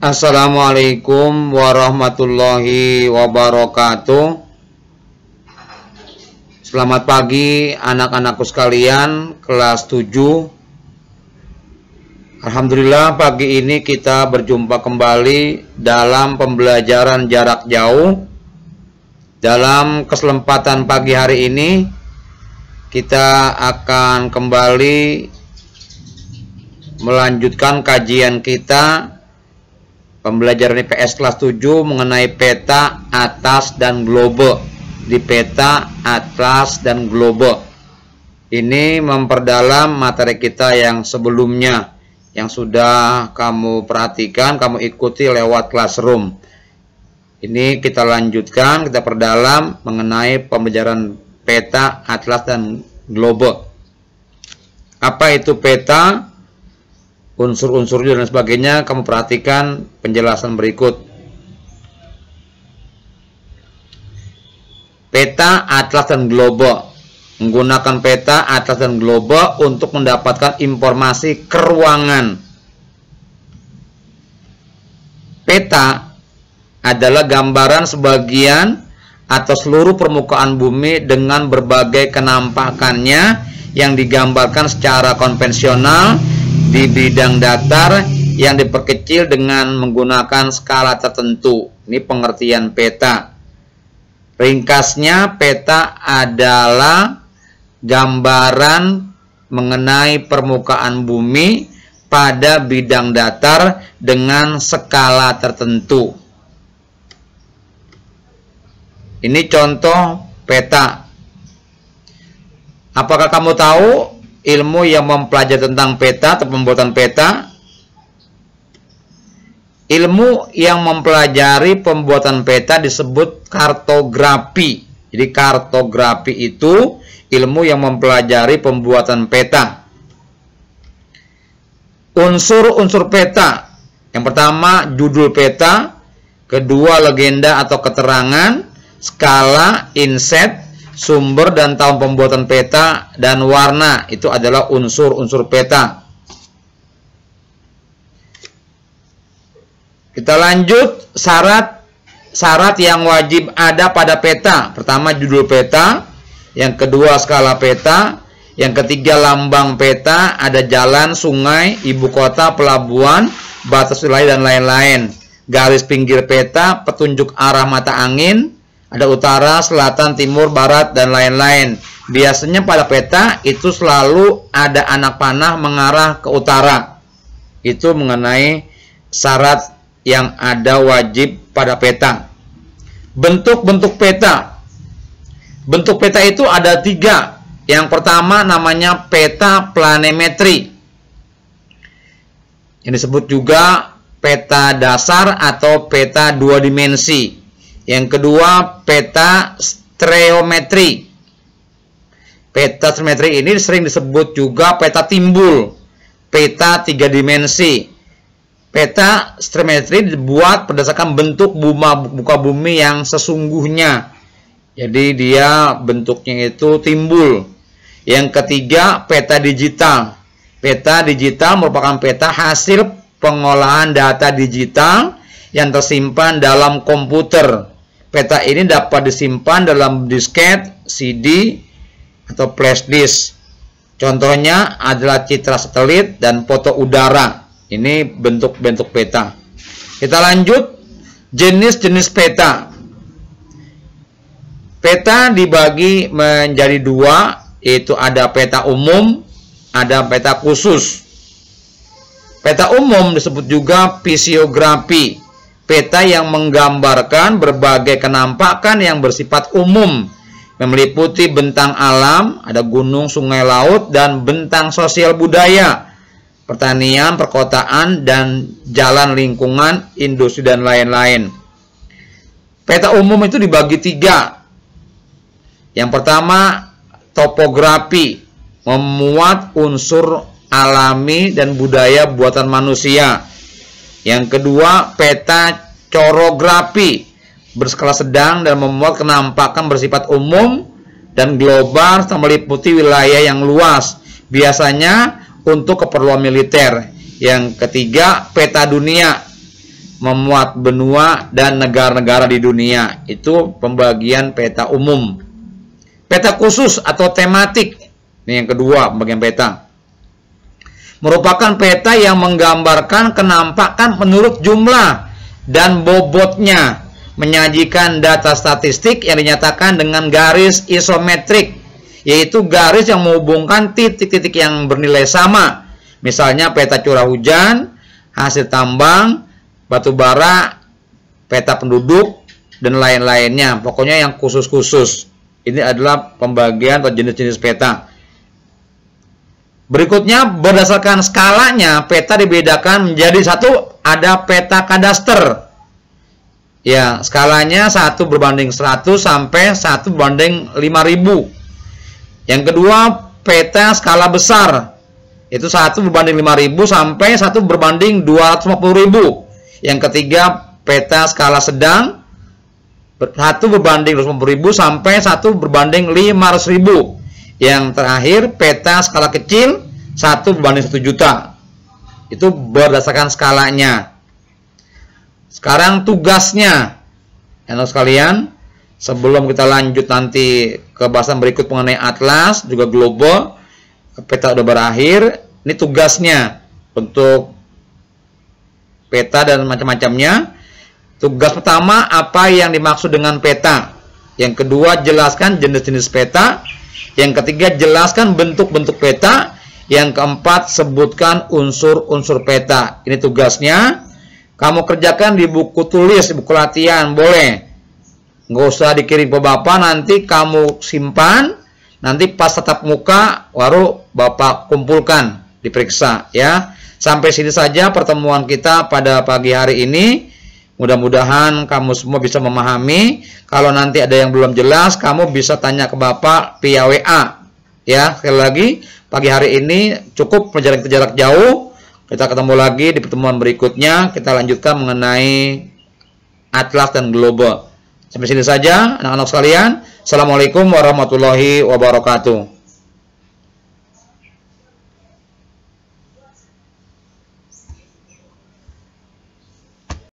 Assalamualaikum warahmatullahi wabarakatuh. Selamat pagi anak-anakku sekalian kelas 7. Alhamdulillah pagi ini kita berjumpa kembali dalam pembelajaran jarak jauh. Dalam kesempatan pagi hari ini kita akan kembali melanjutkan kajian kita pembelajaran IPS kelas 7 mengenai peta, atlas, dan globe. Di peta, atlas, dan globe ini memperdalam materi kita yang sebelumnya, yang sudah kamu perhatikan, kamu ikuti lewat classroom. Ini kita lanjutkan, kita perdalam mengenai pembelajaran peta, atlas, dan globe. Apa itu peta, unsur-unsur dan sebagainya, kamu perhatikan penjelasan berikut. Peta, atlas, dan globe. Menggunakan peta, atlas, dan globe untuk mendapatkan informasi keruangan. Peta adalah gambaran sebagian atau seluruh permukaan bumi dengan berbagai kenampakannya yang digambarkan secara konvensional di bidang datar yang diperkecil dengan menggunakan skala tertentu. Ini pengertian peta. Ringkasnya, peta adalah gambaran mengenai permukaan bumi pada bidang datar dengan skala tertentu. Ini contoh peta. Apakah kamu tahu ilmu yang mempelajari tentang peta atau pembuatan peta? Ilmu yang mempelajari pembuatan peta disebut kartografi. Jadi kartografi itu ilmu yang mempelajari pembuatan peta. Unsur-unsur peta. Yang pertama judul peta, kedua legenda atau keterangan, skala, inset, sumber dan tahun pembuatan peta, dan warna. Itu adalah unsur-unsur peta. Kita lanjut, syarat yang wajib ada pada peta. Pertama judul peta, yang kedua skala peta, yang ketiga lambang peta, ada jalan, sungai, ibu kota, pelabuhan, batas wilayah, dan lain-lain. Garis pinggir peta, petunjuk arah mata angin, ada utara, selatan, timur, barat, dan lain-lain. Biasanya pada peta itu selalu ada anak panah mengarah ke utara. Itu mengenai syarat yang ada wajib pada peta. Bentuk-bentuk peta. Bentuk peta itu ada 3. Yang pertama namanya peta planimetri. Yang disebut juga peta dasar atau peta 2 dimensi. Yang kedua peta stereometri. Peta stereometri ini sering disebut juga peta timbul, peta 3 dimensi. Peta stereometri dibuat berdasarkan bentuk muka bumi yang sesungguhnya. Jadi dia bentuknya itu timbul. Yang ketiga peta digital. Peta digital merupakan peta hasil pengolahan data digital yang tersimpan dalam komputer. Peta ini dapat disimpan dalam disket, CD, atau flash disk. Contohnya adalah citra satelit dan foto udara. Ini bentuk-bentuk peta. Kita lanjut, jenis-jenis peta. Peta dibagi menjadi 2, yaitu ada peta umum, ada peta khusus. Peta umum disebut juga fisiografi. Peta yang menggambarkan berbagai kenampakan yang bersifat umum, meliputi bentang alam, ada gunung, sungai, laut, dan bentang sosial budaya, pertanian, perkotaan, dan jalan lingkungan, industri, dan lain-lain. Peta umum itu dibagi 3. Yang pertama, topografi, memuat unsur alami dan budaya buatan manusia. Yang kedua, peta chorografi, berskala sedang dan memuat kenampakan bersifat umum dan global meliputi wilayah yang luas, biasanya untuk keperluan militer. Yang ketiga, peta dunia, memuat benua dan negara-negara di dunia. Itu pembagian peta umum. Peta khusus atau tematik, ini yang kedua pembagian peta, merupakan peta yang menggambarkan kenampakan menurut jumlah dan bobotnya, menyajikan data statistik yang dinyatakan dengan garis isometrik, yaitu garis yang menghubungkan titik-titik yang bernilai sama. Misalnya peta curah hujan, hasil tambang, batu bara, peta penduduk, dan lain-lainnya. Pokoknya yang khusus-khusus. Ini adalah pembagian atau jenis-jenis peta. Berikutnya, berdasarkan skalanya, peta dibedakan menjadi satu, ada peta kadaster. Ya, skalanya 1 berbanding 100 sampai 1 berbanding 5000. Yang kedua, peta skala besar. Itu 1 berbanding 5000 sampai 1 berbanding 250.000. Yang ketiga, peta skala sedang. 1 berbanding 250.000 sampai 1 berbanding 500.000. Yang terakhir, peta skala kecil 1 berbanding 1 juta. Itu berdasarkan skalanya. Sekarang tugasnya, anak sekalian, sebelum kita lanjut nanti ke bahasan berikut mengenai atlas, juga global, peta udah berakhir. Ini tugasnya untuk peta dan macam-macamnya. Tugas pertama, apa yang dimaksud dengan peta. Yang kedua, jelaskan jenis-jenis peta. Yang ketiga, jelaskan bentuk-bentuk peta. Yang keempat, sebutkan unsur-unsur peta. Ini tugasnya. Kamu kerjakan di buku tulis, di buku latihan, boleh. Nggak usah dikirim ke Bapak, nanti kamu simpan. Nanti pas tatap muka, baru Bapak kumpulkan, diperiksa ya. Sampai sini saja pertemuan kita pada pagi hari ini. Mudah-mudahan kamu semua bisa memahami. Kalau nanti ada yang belum jelas, kamu bisa tanya ke Bapak via WA. Ya, sekali lagi, pagi hari ini cukup pelajaran jarak jauh. Kita ketemu lagi di pertemuan berikutnya. Kita lanjutkan mengenai atlas dan global. Sampai sini saja, anak-anak sekalian. Assalamualaikum warahmatullahi wabarakatuh.